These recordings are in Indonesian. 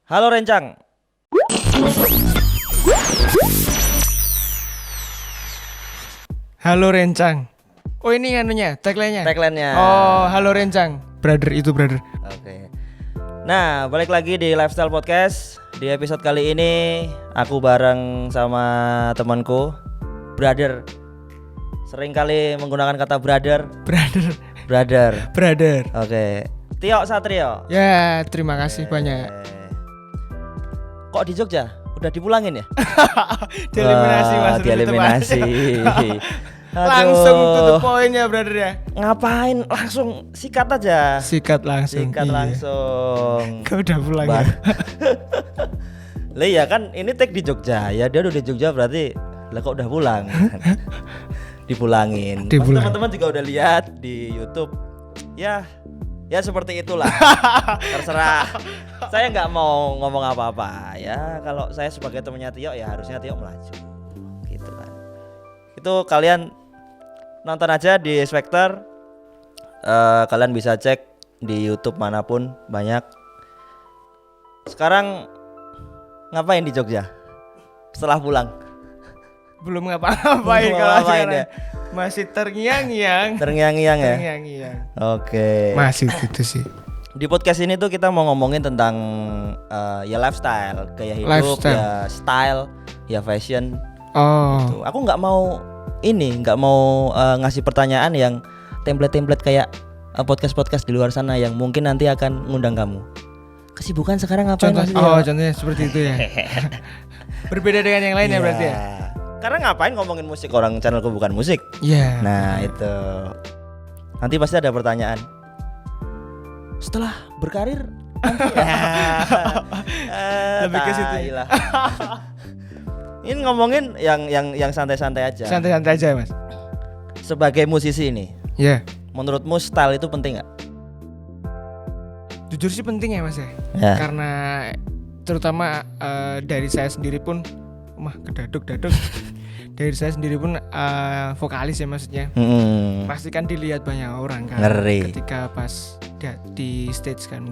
Halo Rencang. Halo Rencang. Oh ini anunya, tagline-nya. Tagline-nya. Oh, halo Rencang. Brother itu brother. Oke. Nah, balik lagi di Lifestyle Podcast. Di episode kali ini aku bareng sama temanku, brother. Sering kali menggunakan kata brother. Brother. Oke. Tio Satrio. Ya, terima kasih banyak. Kok di Jogja? Udah dipulangin ya? Dieliminasi Mas. Dieliminasi. Langsung to the point ya brother ya. Ngapain? Langsung sikat aja. Sikat langsung. Langsung. Kau udah pulang ya? Lah ya kan ini tag di Jogja. Ya dia udah di Jogja berarti lah kok udah pulang. Dipulangin. Teman-teman juga udah lihat di YouTube. Ya seperti itulah. Terserah. Saya nggak mau ngomong apa-apa. Ya kalau saya sebagai temannya Tio ya harusnya Tio melaju. Gitu kan. Itu kalian nonton aja di Spectre. Kalian bisa cek di YouTube manapun banyak. Sekarang ngapain di Jogja? Setelah pulang? Belum ngapa-ngapain kalau sekarang. Ya? Masih terngiang-ngiang ya? Terngiang-ngiang. Oke. Masih gitu sih. Di podcast ini tuh kita mau ngomongin tentang ya lifestyle, gaya hidup, ya style, ya fashion. Oh. Gitu. Aku nggak mau ngasih pertanyaan yang template-template kayak podcast-podcast di luar sana yang mungkin nanti akan ngundang kamu. Kesibukan sekarang apa? Contohnya seperti itu ya. Berbeda dengan yang lain ya berarti ya. Karena ngapain ngomongin musik, orang channelku bukan musik. Iya. Nah itu nanti pasti ada pertanyaan. Setelah berkarir lebih ke situ. Ini ngomongin yang santai-santai aja. Santai-santai aja Mas. Sebagai musisi ini, ya. Menurutmu style itu penting nggak? Jujur sih penting ya Mas ya. Karena terutama dari saya sendiri pun kedaduk. Dari saya sendiri pun vokalis ya maksudnya. Pasti kan dilihat banyak orang kan. Ngeri. Ketika pas di stage kan.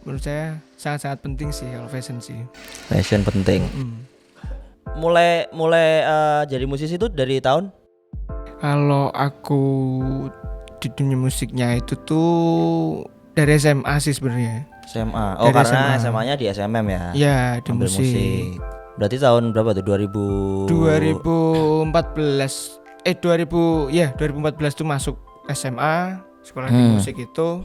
Menurut saya sangat-sangat penting sih kalau fashion sih. Fashion penting. Mulai jadi musisi itu dari tahun? Kalau aku di dunia musiknya itu tuh dari SMA sih sebenarnya. SMA. Oh dari karena SMA-nya di SMM ya. Iya di musik. Berarti tahun berapa tuh? 2014 tuh masuk SMA, sekolah di musik itu.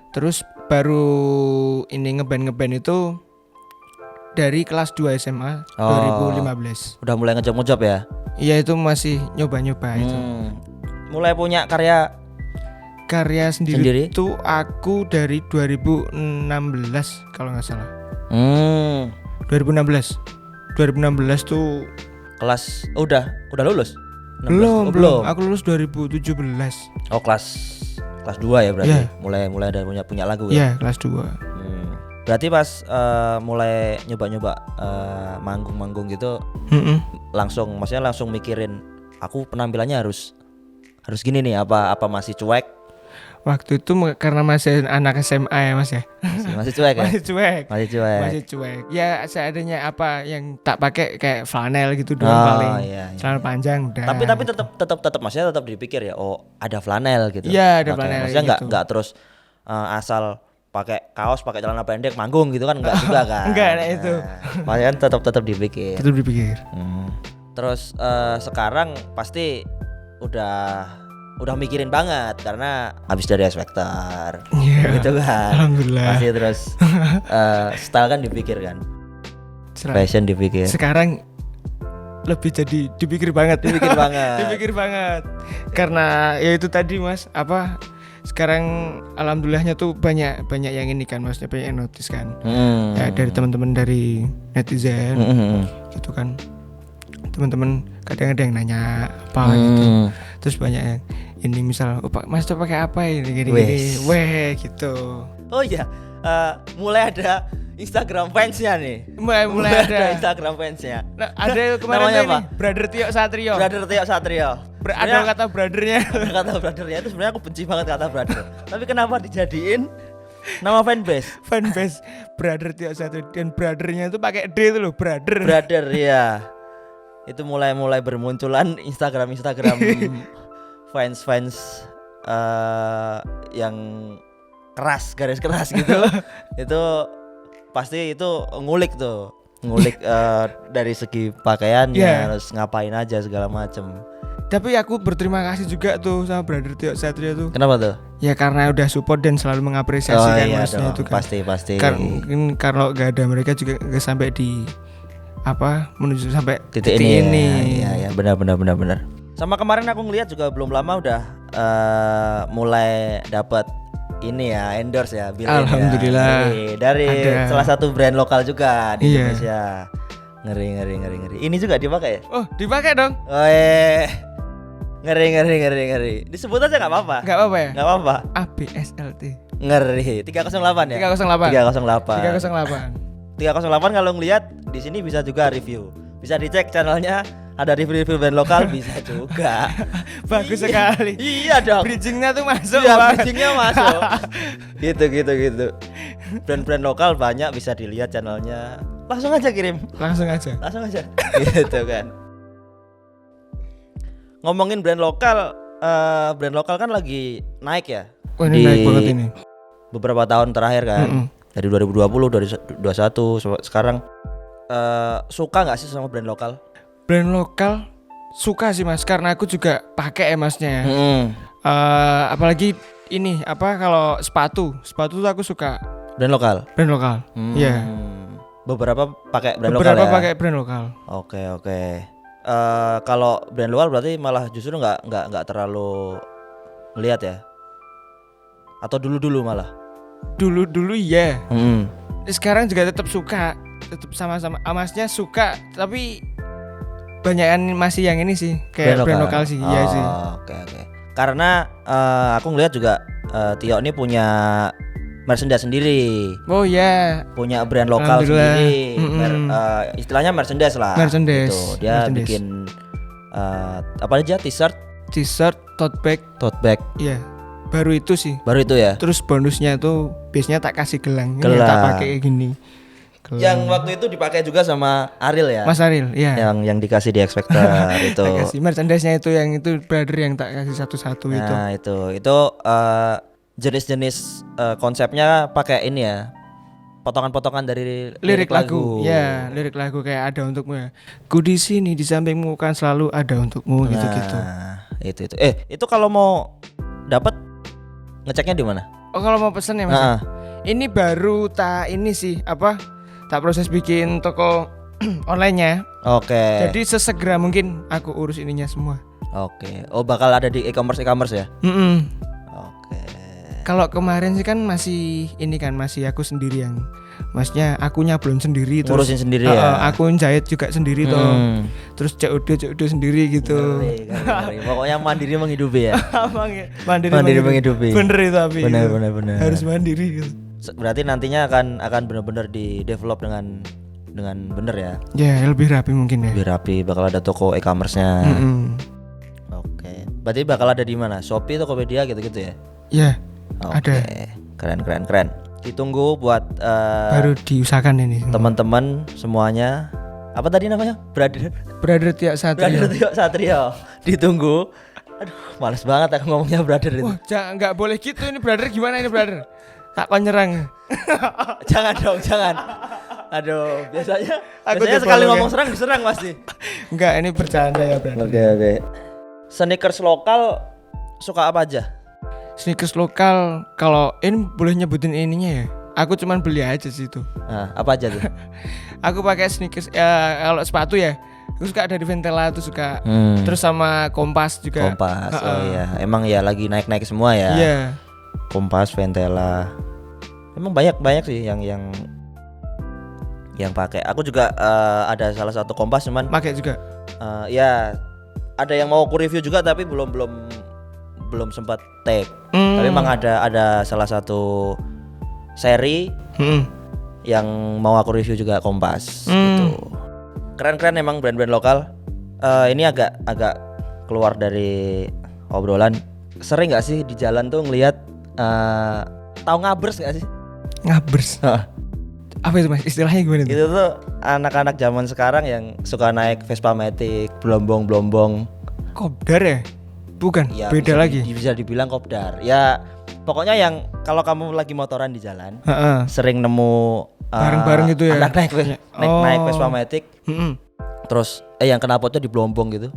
Terus baru ini ngeband itu dari kelas 2 SMA 2015. Udah mulai ngejob ya? Iya itu masih nyoba-nyoba itu. Mulai punya karya sendiri itu aku dari 2016 kalau nggak salah. 2016 tuh kelas udah lulus? Belum. Aku lulus 2017. Oh kelas 2 ya berarti. Yeah. Mulai ada punya lagu ya. Iya, kelas 2. Berarti pas mulai nyoba-nyoba manggung gitu langsung mikirin aku penampilannya harus gini nih apa masih cuek? Waktu itu karena masih anak SMA ya Mas ya. Masih cuek ya? Masih cuek. Ya seadanya apa yang tak pakai kayak flanel gitu doang paling. Iya. Celana panjang udah. Tapi tetap maksudnya tetap dipikir ya, oh ada flanel gitu. Iya, ada flanel. Maksudnya gitu. enggak terus asal pakai kaos, pakai celana pendek manggung gitu kan enggak juga kan. Enggak ada itu. Maksudnya tetap dipikir. Terus sekarang pasti udah mikirin banget karena habis dari Spectre gitu kan. Alhamdulillah. Masih terus style kan dipikir kan. Fashion dipikir. Sekarang lebih jadi dipikir banget. Dipikir banget. Karena ya itu tadi Mas, sekarang alhamdulillahnya tuh banyak yang ini kan Mas, banyak yang notice kan. Ya dari teman-teman dari netizen gitu kan. Teman-teman kadang ada yang nanya apa gitu. Terus banyak yang ini misal Mas tuh pakai apa ini gini gitu. Oh iya, mulai ada Instagram fansnya nih. Mulai ada Instagram fansnya. Nah, ada kemarin namanya ini Brother Tio Satrio. Ada kata brothernya. Kata brothernya itu sebenarnya aku benci banget kata brother. Tapi kenapa dijadiin Nama fanbase. Fanbase Brother Tio Satrio, dan brothernya itu pakai D itu loh, brother. Brother ya. Itu mulai bermunculan Instagram fans yang keras, garis keras gitu. Itu pasti itu ngulik dari segi pakaiannya, terus ngapain aja segala macem. Tapi aku berterima kasih juga tuh sama Brother Tio Satrio tuh. Kenapa tuh? Ya karena udah support dan selalu mengapresiasi kan iya maksudnya dong, itu kan. pasti. Mungkin kalau nggak ada mereka juga nggak sampai di menuju sampai titik ini. Ya, benar. Sama kemarin aku ngeliat juga belum lama udah mulai dapat ini ya, endorse ya, alhamdulillah ya. Dari salah satu brand lokal juga di Indonesia. Ngeri. Ini juga dipakai ya? Oh, dipakai dong. Oh, ngeri. Disebut aja nggak apa-apa. Nggak apa-apa ya? Nggak apa-apa. ABSLT. Ngeri. 308 ya? 308 kalau ngelihat di sini bisa juga review. Bisa dicek channelnya, ada review band lokal bisa juga. Bagus sekali. Iya dong. Bridgingnya tuh masuk. Iya, bridgingnya masuk. gitu. Brand-brand lokal banyak, bisa dilihat channelnya. Langsung aja kirim. Langsung aja. Gitu kan. Ngomongin brand lokal kan lagi naik ya. Oh, ini naik banget ini. Beberapa tahun terakhir kan. Dari 2020, 2021 sekarang suka nggak sih sama brand lokal? Brand lokal suka sih Mas, karena aku juga pakai ya Masnya. Apalagi ini kalau sepatu tuh aku suka brand lokal. Iya. Beberapa pakai brand lokal. Beberapa pakai brand lokal. Oke. Kalau brand luar berarti malah justru nggak terlalu ngelihat ya? Atau dulu malah? Dulu ya. Sekarang juga tetap suka, tetap sama-sama. Amasnya suka, tapi banyakan masih yang ini sih, kayak brand lokal sih. Iya sih. Oke. Karena aku ngelihat juga Tio ini punya merchandise sendiri. Oh ya. Punya brand lokal sendiri. Istilahnya merchandise lah. Gitu. Dia bikin apa aja, t-shirt, tote bag. Iya. Baru itu ya. Terus bonusnya itu biasanya tak kasih gelang. Tak pakai kayak gini. Gelang. Yang waktu itu dipakai juga sama Ariel ya. Mas Ariel, iya. Yang dikasih di X Factor itu. Tak kasih merchandise-nya itu, yang itu brother yang tak kasih satu-satu itu. Nah, itu jenis-jenis konsepnya pakai ini ya, potongan-potongan dari lirik lagu. Ya, lirik lagu kayak ada untukmu ya. Ku di sini di sampingmu kan selalu ada untukmu gitu-gitu. Itu. Itu kalau mau dapat ngeceknya di mana? Oh, kalau mau pesen ya Mas. Ini baru tak proses bikin toko online-nya. Oke. Jadi sesegera mungkin aku urus ininya semua. Oke. Oh, bakal ada di e-commerce ya? Oke. Kalau kemarin sih kan masih aku sendiri yang, maksudnya aku nyablon sendiri, terus ngurusin sendiri ya. Aku jahit juga sendiri toh. Terus COD sendiri gitu. Ngeri. Pokoknya mandiri menghidupi ya. mandiri menghidupi. Bener itu tapi. Bener. Harus mandiri gitu. Berarti nantinya akan benar-benar di develop dengan bener ya. Ya, lebih rapi mungkin ya. Lebih rapi, bakal ada toko e-commerce-nya. Oke. Berarti bakal ada di mana? Shopee, Tokopedia gitu-gitu ya? Iya. Ada. Keren. Ditunggu buat baru diusahakan ini. Teman-teman semuanya. Apa tadi namanya? Brother Tio Satrio. Ditunggu. Aduh, males banget aku ngomongnya brother itu. Wah, nggak boleh gitu ini brother. Gimana ini brother? Tak kau nyerang. Jangan. Aduh, biasanya sekali ngomong serang diserang pasti. Enggak, ini bercanda ya brother. Oke. Sneakers lokal suka apa aja? Sneakers lokal, kalau ini boleh nyebutin ininya ya. Aku cuman beli aja sih itu. Nah, apa aja tuh? Aku pakai sneakers ya, kalau sepatu ya. Aku suka dari Ventela tuh suka. Terus sama Kompas juga. Oh iya, emang ya lagi naik-naik semua ya. Iya. Kompas, Ventela. Emang banyak sih yang pakai. Aku juga ada salah satu Kompas cuman pakai juga. Ya ada yang mau aku review juga tapi belum sempat take. Tapi emang ada salah satu seri yang mau aku review juga Kompas gitu. Keren emang brand-brand lokal. Ini agak keluar dari obrolan. Sering nggak sih di jalan tuh ngelihat tahu ngabers nggak sih? Ngabers. Apa itu Mas? Istilahnya gimana itu? Itu tuh anak-anak zaman sekarang yang suka naik Vespa Matic, blombong-blombong. Kopdar ya? Bukan, Ya, beda lagi. Bisa dibilang kopdar. Ya pokoknya yang kalau kamu lagi motoran di jalan, Heeh. sering nemu Bareng-bareng gitu ya? anak naik naik Oh. Vespa Matic, terus yang knalpotnya diblombong gitu.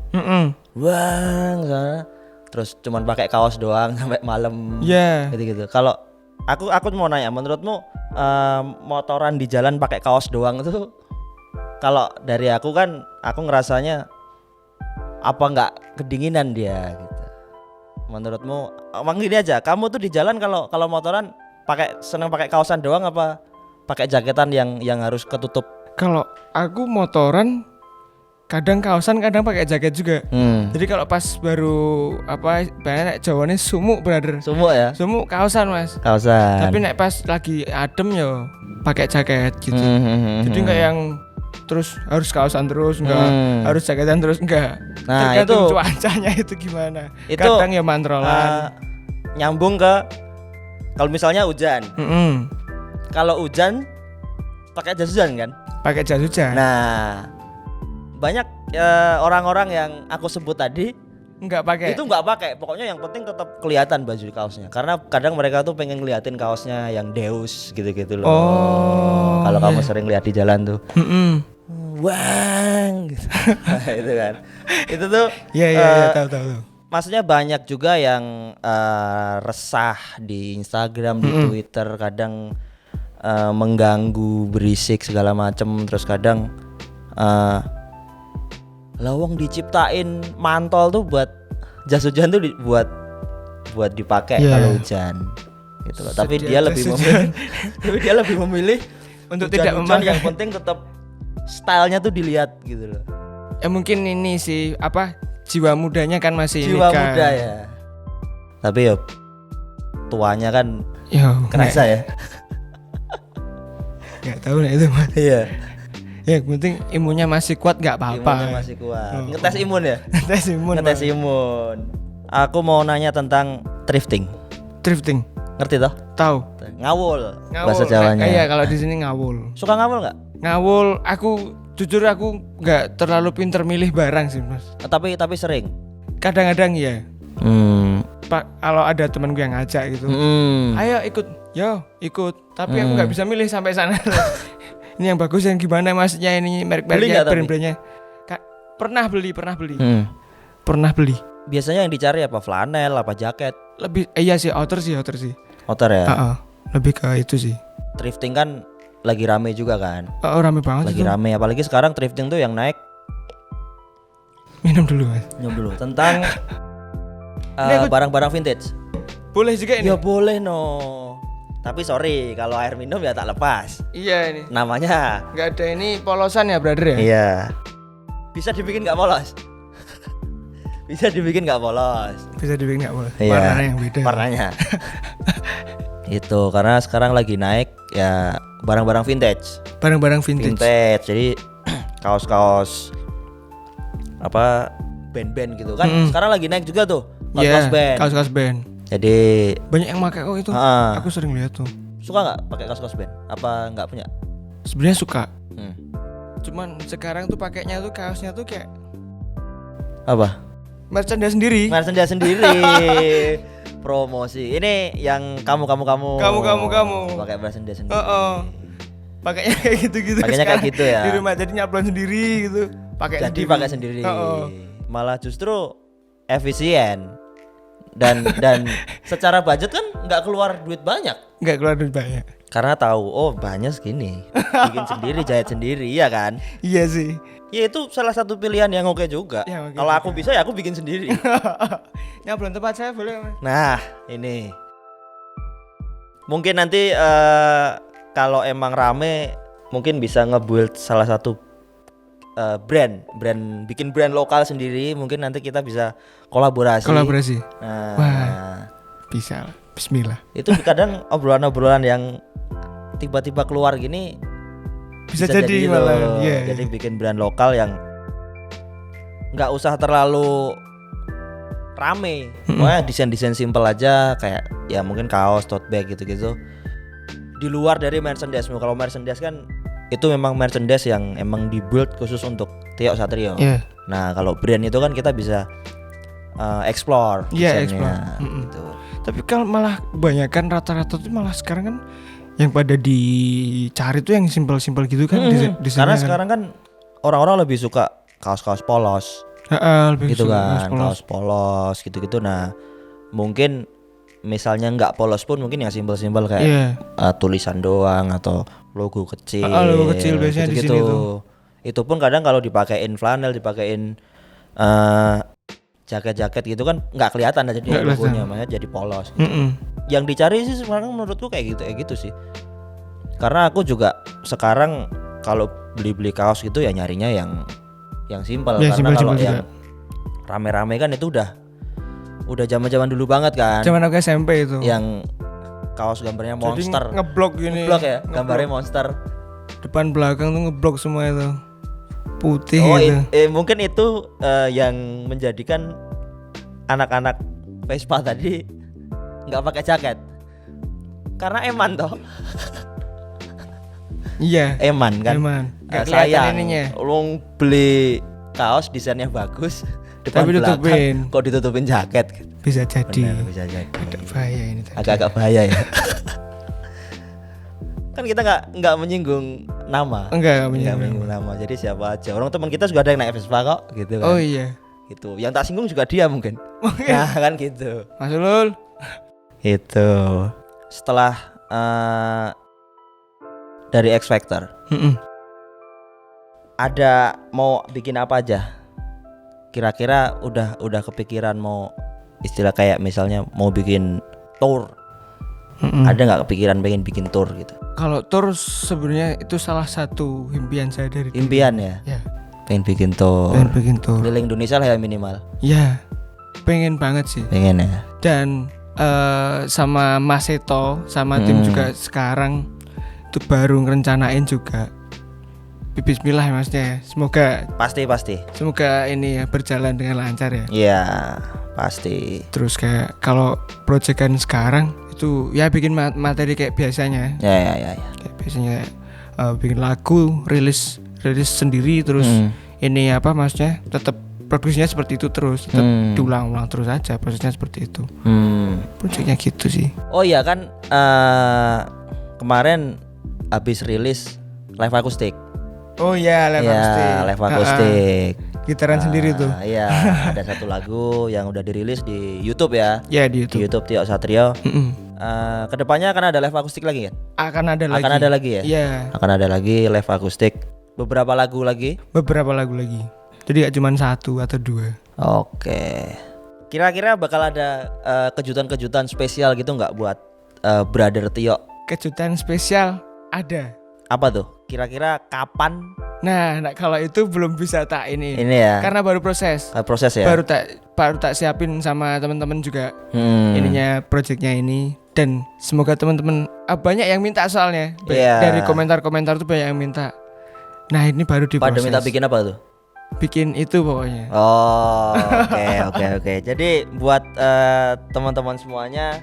Wang sana. Terus cuman pakai kaos doang sampai malam. Iya. Gitu-gitu. Kalau aku mau nanya, menurutmu motoran di jalan pakai kaos doang itu, kalau dari aku kan aku ngerasanya apa nggak kedinginan dia gitu. Menurutmu emang gini aja, kamu tuh di jalan kalau motoran seneng pakai kaosan doang apa pakai jaketan yang harus ketutup? Kalau aku motoran kadang kaosan, kadang pakai jaket juga. Jadi kalau pas baru banyak Jawane sumuk brother. Sumuk ya? Sumuk kaosan Mas. Kaosan. Tapi nek pas lagi adem yo pakai jaket gitu. Jadi nggak yang terus harus kaosan terus, enggak harus jaketan terus, enggak. Nah, tergantung itu cuacanya itu gimana. Itu Kadang ya mantrolan. Nyambung ke kalau misalnya hujan. Kalau hujan pakai jas hujan kan? Pakai jas hujan. Nah, banyak orang-orang yang aku sebut tadi Enggak pakai. itu nggak pakai. Pokoknya yang penting tetap kelihatan baju di kaosnya. Karena kadang mereka tuh pengen ngeliatin kaosnya yang Deus gitu-gitu loh. Oh, Kalau kamu sering lihat di jalan tuh, wang, gitu. Nah, itu kan. Itu tuh. Iya, tahu. Maksudnya banyak juga yang resah di Instagram, di Twitter, kadang mengganggu, berisik segala macem. Terus kadang lawang diciptain mantol tuh buat jas hujan tuh buat dipakai kalau hujan gitu loh. Tapi dia lebih memilih untuk hujan, tidak memakai. yang penting tetap stylenya tuh dilihat gitu loh. Ya mungkin ini sih jiwa mudanya kan masih Jiwa ini kan. muda ya. Tapi ya tuanya kan Yo, kerasa ya. Nggak tahu nih itu Mas. Iya. Ya yang penting imunnya masih kuat nggak apa-apa. Imunnya masih kuat. Ngetes imun ya? Tes imun. Ngetes Mas. imun. Aku mau nanya tentang thrifting. Drifting. Ngerti toh? Tahu. Ngawul bahasa Jawanya. Iya, kalau di sini ngawul. Suka ngawul nggak? Ngawul, jujur aku nggak terlalu pinter milih barang sih Mas. Tapi sering. Kadang-kadang ya. Pak, kalau ada temanku yang ngajak gitu. Ayo ikut. Tapi aku nggak bisa milih sampai sana. Ini yang bagus yang gimana maksudnya, ini merek-mereknya, brand-brandnya. Pernah beli. Pernah beli. Biasanya yang dicari apa? Flanel, apa jaket? Lebih iya sih, outer sih. Outer ya. Lebih ke itu sih. Thrifting kan lagi rame juga kan? Rame banget Lagi itu. rame, apalagi sekarang thrifting tuh yang naik. Minum dulu Mas. Minum dulu tentang barang-barang vintage. Boleh juga ini. Ya boleh no. Tapi sorry kalau air minum ya tak lepas. Iya ini. Namanya. Nggak ada ini polosan ya brother ya? Iya. Bisa dibikin nggak polos? Bisa dibikin nggak polos? Bisa dibikin nggak boleh. Iya. Warnanya yang beda. Warnanya. Itu karena sekarang lagi naik ya barang-barang vintage. Barang-barang vintage. Jadi kaos-kaos band-band gitu kan. Sekarang lagi naik juga tuh kaos-kaos band. Kaos-kaos band. Jadi Banyak yang pakai kok itu. Aku sering lihat tuh. suka nggak pakai kaos-kaos band? Apa nggak punya? Sebenarnya suka. Hmm. Cuman sekarang tuh pakainya tuh kaosnya tuh kayak Apa? merchandise sendiri. Merchandise sendiri. Promosi. Ini yang kamu. Kamu. Pakai merchandise sendiri. Pakainya kayak gitu-gitu. Pakainya kayak sekarang. gitu ya. Di rumah jadi nyablon sendiri gitu. Jadi pakai sendiri. Malah justru efisien. Dan secara budget kan nggak keluar duit banyak. Nggak keluar duit banyak. Karena tahu banyak segini. Bikin sendiri, jahit sendiri, ya kan? Iya sih. Ya itu salah satu pilihan yang oke juga. Ya, oke Kalau juga. aku bisa ya aku bikin sendiri. Nyablon tempat saya boleh Mas. Nah, ini. Mungkin nanti kalau emang rame mungkin bisa nge-build salah satu brand bikin brand lokal sendiri. Mungkin nanti kita bisa kolaborasi. Nah, Wah. Bisa lah. Bismillah. itu kadang obrolan-obrolan yang tiba-tiba keluar gini Bisa jadi malah. Jadi bikin brand lokal yang nggak usah terlalu rame. Pokoknya desain-desain simple aja, kayak ya mungkin kaos, tote bag gitu-gitu. di luar dari merchandise-mu. Kalau merchandise kan itu memang merchandise yang emang dibuild khusus untuk Tio Satrio. Yeah. Nah kalau brand itu kan kita bisa explore Iya, desainnya, explore. gitu. Tapi kalau malah kebanyakan rata-rata tuh malah sekarang kan yang pada dicari tuh yang simpel-simpel gitu kan desainnya Karena kan. sekarang kan orang-orang lebih suka kaos-kaos polos Lebih gitu suka kan, kaos polos gitu-gitu. Nah mungkin misalnya nggak polos pun mungkin yang simpel-simpel kayak Iya. tulisan doang atau logo kecil. Logo kecil biasanya di sini tuh. Itu pun kadang kalau dipakein flanel, dipakein jaket-jaket gitu kan nggak kelihatan aja jadi logonya, makanya jadi polos. Gitu. Yang dicari sih sekarang menurutku kayak gitu sih. Karena aku juga sekarang kalau beli kaos gitu ya nyarinya yang simpel, Ya, karena kalau simpel yang rame-rame kan itu udah zaman-zaman dulu banget kan. Zaman aku SMP itu. Yang kaos gambarnya monster. Jadi ngeblok gini. Ngeblok ya, gambarnya monster. Depan belakang tuh ngeblok semua itu. Putih Oh, gitu. Mungkin itu yang menjadikan anak-anak Vespa tadi nggak pakai jaket. Karena eman toh. Iya. Eman kan. Gak kelihatan Sayang. ininya. Lu beli kaos desainnya bagus, depan Tapi belakang ditutupin. kok ditutupin jaket. Bisa jadi. Benar, bisa jadi. Agak bahaya ini tadi. Agak-agak bahaya ya. Kan kita nggak menyinggung nama. Enggak Nggak menyinggung. menyinggung nama. Jadi siapa aja. Orang teman kita juga ada yang naik Vespa kok, gitu kan. Oh iya. Gitu. Yang tak singgung juga dia mungkin. Nah, kan gitu. Mas Ulul. Itu. Setelah dari X Factor, ada mau bikin apa aja? Kira-kira udah kepikiran mau istilah kayak misalnya mau bikin tour? Ada nggak kepikiran pengen bikin tour gitu? Kalau tour sebenarnya itu salah satu impian saya dari dulu. Impian ya? Ya. Pengen bikin tour. Pengen bikin tour. Keliling Indonesia lah ya minimal. Ya. Pengen banget sih. Pengen ya. Dan sama Mas Seto sama tim juga sekarang itu baru ngerencanain juga. Bismillah ya maksudnya ya. Pasti. Semoga ini ya berjalan dengan lancar ya. Iya, pasti. Terus kayak kalau proyekan sekarang itu ya bikin materi kayak biasanya. Ya. Kayak biasanya bikin lagu, rilis sendiri terus ini apa maksudnya tetap produksinya seperti itu terus, tetap diulang-ulang terus aja prosesnya seperti itu. Proyeknya gitu sih. Oh iya kan kemarin habis rilis live akustik. Oh iya, live akustik. Gitaran sendiri tuh. Iya, ada satu lagu yang udah dirilis di YouTube ya. Ya di Di YouTube. YouTube Tio Satrio. Kedepannya akan ada live akustik lagi kan? Akan ada lagi. Akan ada lagi ya? Iya. Akan ada lagi live akustik. Beberapa lagu lagi. Jadi gak cuma 1 atau 2. Oke. Kira-kira bakal ada kejutan-kejutan spesial gitu nggak buat Brother Tio? Kejutan spesial ada. Apa tuh? Kira-kira kapan? Nah, kalau itu belum bisa tak ini. Ini ya. Karena baru proses. Proses ya. Baru tak siapin sama teman-teman juga. Ininya projectnya ini dan semoga teman-teman banyak yang minta soalnya. Dari komentar-komentar tuh banyak yang minta. Nah, ini baru diproses. Pada minta bikin apa tuh? Bikin itu pokoknya. Oh, oke. Jadi buat teman-teman semuanya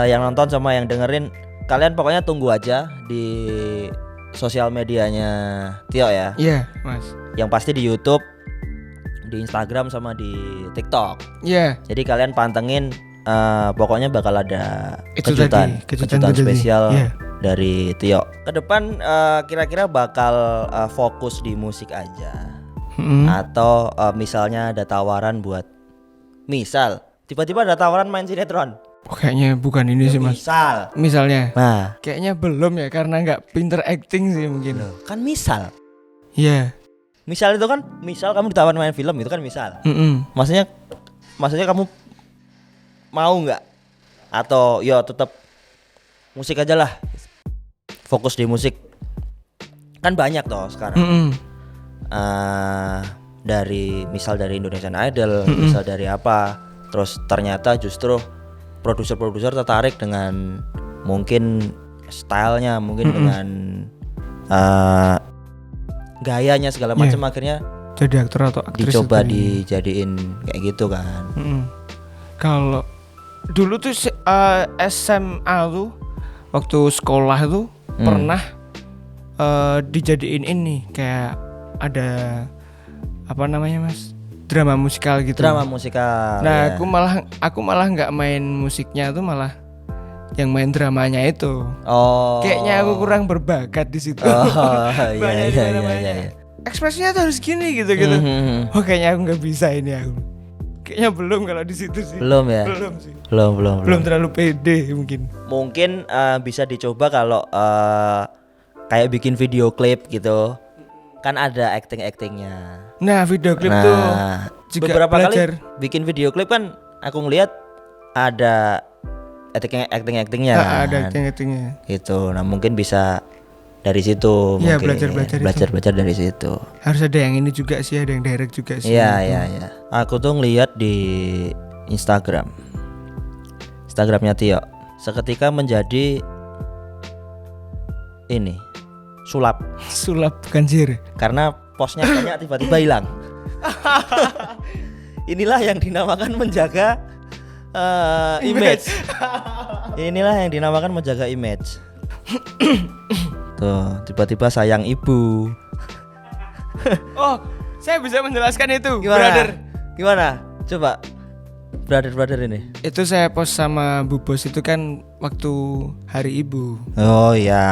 yang nonton sama yang dengerin, kalian pokoknya tunggu aja di sosial medianya Tio ya. Iya, Mas. Yang pasti di YouTube, di Instagram sama di TikTok. Iya. Jadi kalian pantengin, pokoknya bakal ada Itu kejutan tadi. spesial Iya. dari Tio. Kedepan kira-kira bakal fokus di musik aja. Atau misalnya ada tawaran buat tiba-tiba ada tawaran main sinetron. Kayaknya bukan ini sih Mas. Misalnya. Nah, Kayaknya belum ya karena nggak pinter acting sih mungkin. kan misal. Iya. Misal itu kan, misal kamu ditawarin main film itu kan misal. Maksudnya kamu mau nggak? Atau yo tetap musik aja lah. Fokus di musik. Kan banyak toh sekarang. Dari Indonesian Idol, misal dari apa. Terus ternyata justru produser-produser tertarik dengan mungkin stylenya, mungkin dengan gayanya segala macam, akhirnya jadi aktor atau aktris dicoba itu. dijadiin kayak gitu kan. Kalau dulu tuh SMA tuh waktu sekolah tuh pernah dijadiin ini kayak ada apa namanya Mas, drama musikal gitu. Drama musikal. Nah, ya. aku malah nggak main musiknya tuh, malah yang main dramanya itu. Oh. Kayaknya aku kurang berbakat di situ. Oh, iya Banyak iya di iya mana-mana. iya. Ekspresinya tuh harus gini gitu. Oh, kayaknya aku nggak bisa ini aku. Kayaknya belum kalau di situ sih. Belum ya? Belum sih. Belum. Terlalu pede mungkin. Mungkin bisa dicoba kalau kayak bikin video klip gitu. Kan ada actingnya. Nah, video klip tuh juga beberapa belajar. kali bikin video klip kan aku ngelihat ada actingnya kan. Ada acting-actingnya. Gitu. Nah, mungkin bisa dari situ Iya, mungkin belajar dari situ. Harus ada yang ini juga sih, ada yang direct juga sih. Iya. Aku tuh ngelihat di Instagramnya Tio, seketika menjadi ini sulap bukan sihir. karena postnya banyak tiba-tiba hilang. Inilah yang dinamakan menjaga image. Inilah yang dinamakan menjaga image. Tuh, tiba-tiba sayang ibu. Oh, saya bisa menjelaskan itu. Gimana? Brother. Gimana? Coba. Brother ini. Itu saya post sama Bu Bos itu kan waktu Hari Ibu. Oh ya.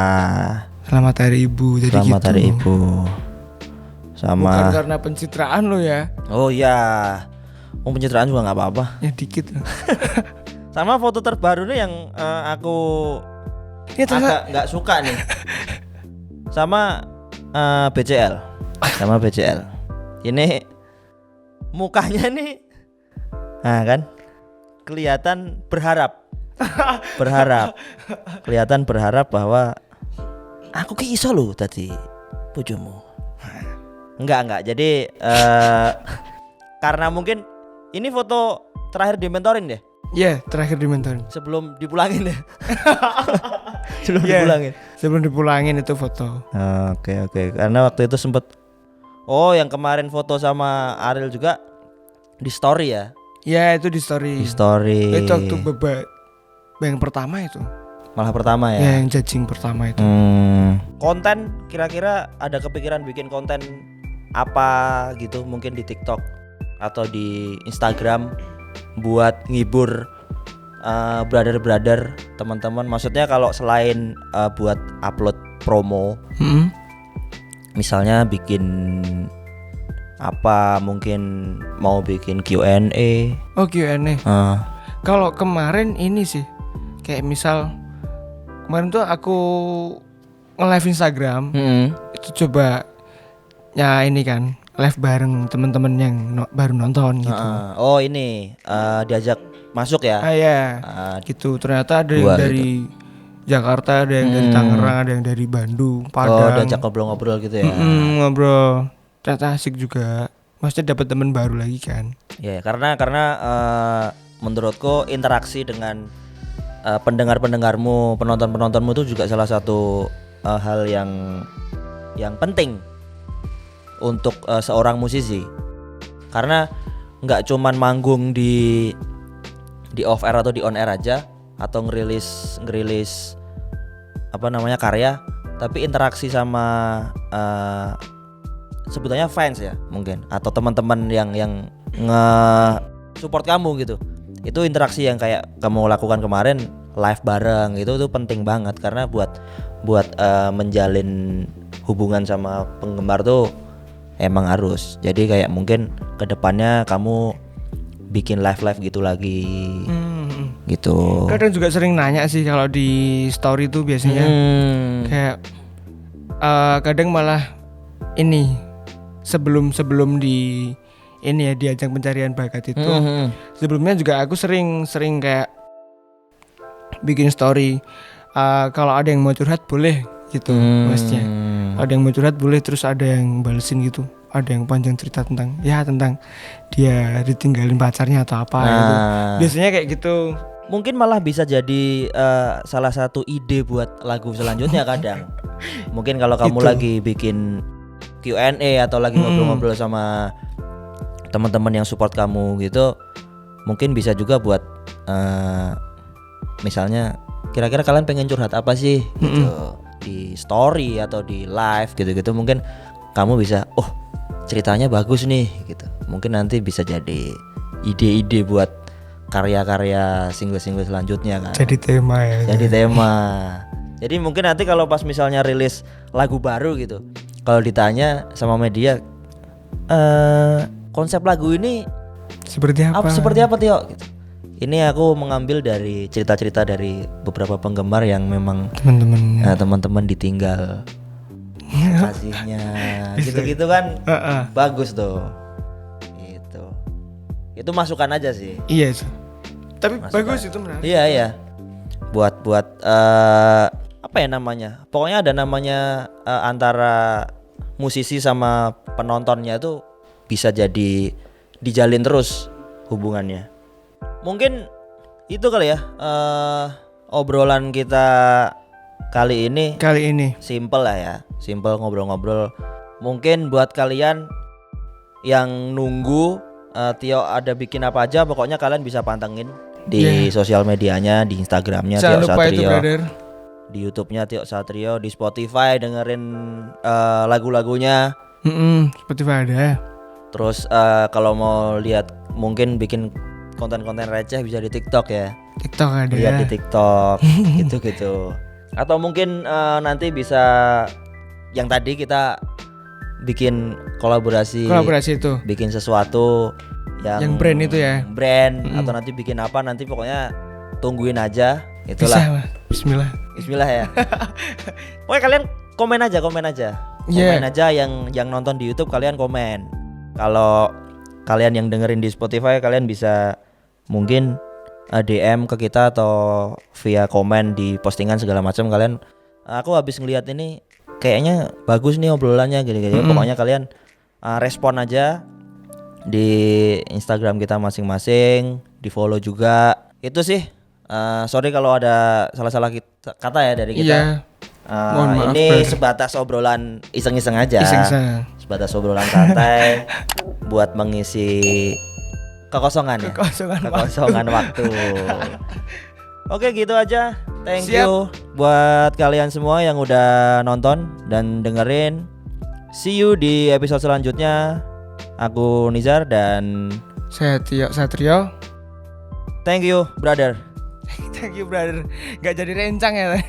Selamat Hari Ibu. Jadi Selamat gitu. Hari Ibu. Bukan Sama. karena pencitraan lo ya. Oh ya. Pencitraan juga nggak apa-apa. Ya dikit loh. Sama foto terbaru nih yang aku Ya agak nggak suka nih. Sama BCL. Sama BCL. Ini mukanya nih, nah kan, kelihatan berharap. Kelihatan berharap bahwa aku ki iso lho tadi bojomu. Enggak. Jadi karena mungkin ini foto terakhir di mentoring deh. Ya, terakhir di mentoring. Sebelum dipulangin ya. Sebelum dipulangin itu foto. Oke. Karena waktu itu sempet yang kemarin foto sama Ariel juga di story ya. Ya, itu di story. Itu waktu yang pertama itu. Malah pertama ya. Ya, yang judging pertama itu. Konten kira-kira ada kepikiran bikin konten apa gitu, mungkin di TikTok atau di Instagram buat ngibur brother teman-teman. Maksudnya kalau selain buat upload promo, misalnya bikin apa, mungkin mau bikin Q&A. Oh, Q&A. Kalau kemarin ini sih kayak misal kemarin tuh aku nge-live Instagram, itu coba ya ini kan live bareng teman-teman yang baru nonton gitu. Oh ini diajak masuk ya? Ya, gitu. Ternyata ada yang dari Jakarta, ada yang dari Tangerang, ada yang dari Bandung, Padang. Diajak ngobrol-ngobrol gitu ya? Ngobrol. Ternyata asik juga. Maksudnya dapat teman baru lagi kan? Ya, karena menurutku interaksi dengan pendengar-pendengarmu, penonton-penontonmu itu juga salah satu hal yang penting untuk seorang musisi. Karena nggak cuman manggung di off air atau di on air aja, atau ngerilis apa namanya karya, tapi interaksi sama sebutannya fans ya mungkin, atau teman-teman yang nge-support kamu gitu. Itu interaksi yang kayak kamu lakukan kemarin, live bareng, itu tuh penting banget karena buat menjalin hubungan sama penggemar tuh emang harus. Jadi kayak mungkin kedepannya kamu bikin live gitu lagi. Gitu. Kadang juga sering nanya sih kalau di story tuh biasanya kayak kadang malah ini sebelum di ini ya di ajang pencarian bakat itu, sebelumnya juga aku sering kayak bikin story, kalau ada yang mau curhat boleh gitu, maksudnya ada yang mau curhat boleh, terus ada yang balesin gitu, ada yang panjang cerita tentang dia ditinggalin pacarnya atau apa gitu. Biasanya kayak gitu. Mungkin malah bisa jadi salah satu ide buat lagu selanjutnya kadang. Mungkin kalau kamu lagi bikin Q&A atau lagi ngobrol-ngobrol sama teman-teman yang support kamu gitu, mungkin bisa juga buat misalnya kira-kira kalian pengen curhat apa sih gitu di story atau di live gitu-gitu, mungkin kamu bisa ceritanya bagus nih gitu. Mungkin nanti bisa jadi ide-ide buat karya-karya single-single selanjutnya kan. Jadi tema ya. Jadi tema. Jadi mungkin nanti kalau pas misalnya rilis lagu baru gitu, kalau ditanya sama media konsep lagu ini Seperti apa? seperti apa Tio gitu. Ini aku mengambil dari cerita-cerita dari beberapa penggemar yang memang teman-teman ditinggal kasihnya gitu-gitu kan. Bagus tuh. Itu masukan aja sih. Iya sih. Tapi Masukan. bagus itu menarik. Iya. Buat apa ya namanya? Pokoknya ada namanya antara musisi sama penontonnya tuh bisa jadi dijalin terus hubungannya. Mungkin itu kali ya obrolan kita kali ini simple lah ya, simple ngobrol-ngobrol. Mungkin buat kalian yang nunggu Tio ada bikin apa aja, pokoknya kalian bisa pantengin di sosial medianya, di Instagramnya Tio Satrio, di YouTube-nya Tio Satrio, di Spotify dengerin lagu-lagunya. Spotify ada. Terus kalau mau lihat mungkin bikin konten-konten receh bisa di TikTok ya. TikTok ada. Lihat di TikTok gitu-gitu. Atau mungkin nanti bisa yang tadi kita bikin kolaborasi itu. Bikin sesuatu yang brand itu ya. Atau nanti bikin apa, nanti pokoknya tungguin aja. Itulah. Bisa, Bismillah ya. Pokoknya kalian komen aja. Komen aja yang nonton di YouTube, kalian komen. Kalau kalian yang dengerin di Spotify, kalian bisa mungkin DM ke kita atau via komen di postingan segala macam. Kalian, aku habis ngelihat ini kayaknya bagus nih obrolannya gini-gini. Pokoknya kalian respon aja di Instagram kita masing-masing, di follow juga. Itu sih. Sorry kalau ada salah-salah kata ya dari kita. Mohon maaf, ini sebatas obrolan iseng-iseng aja. Sebatas obrolan santai buat mengisi kekosongan ya. Kekosongan waktu. Oke, gitu aja. Thank you buat kalian semua yang udah nonton dan dengerin. See you di episode selanjutnya. Aku Nizar dan saya Tio Satrio. Thank you, brother. Thank you, brother. Gak jadi rencang ya.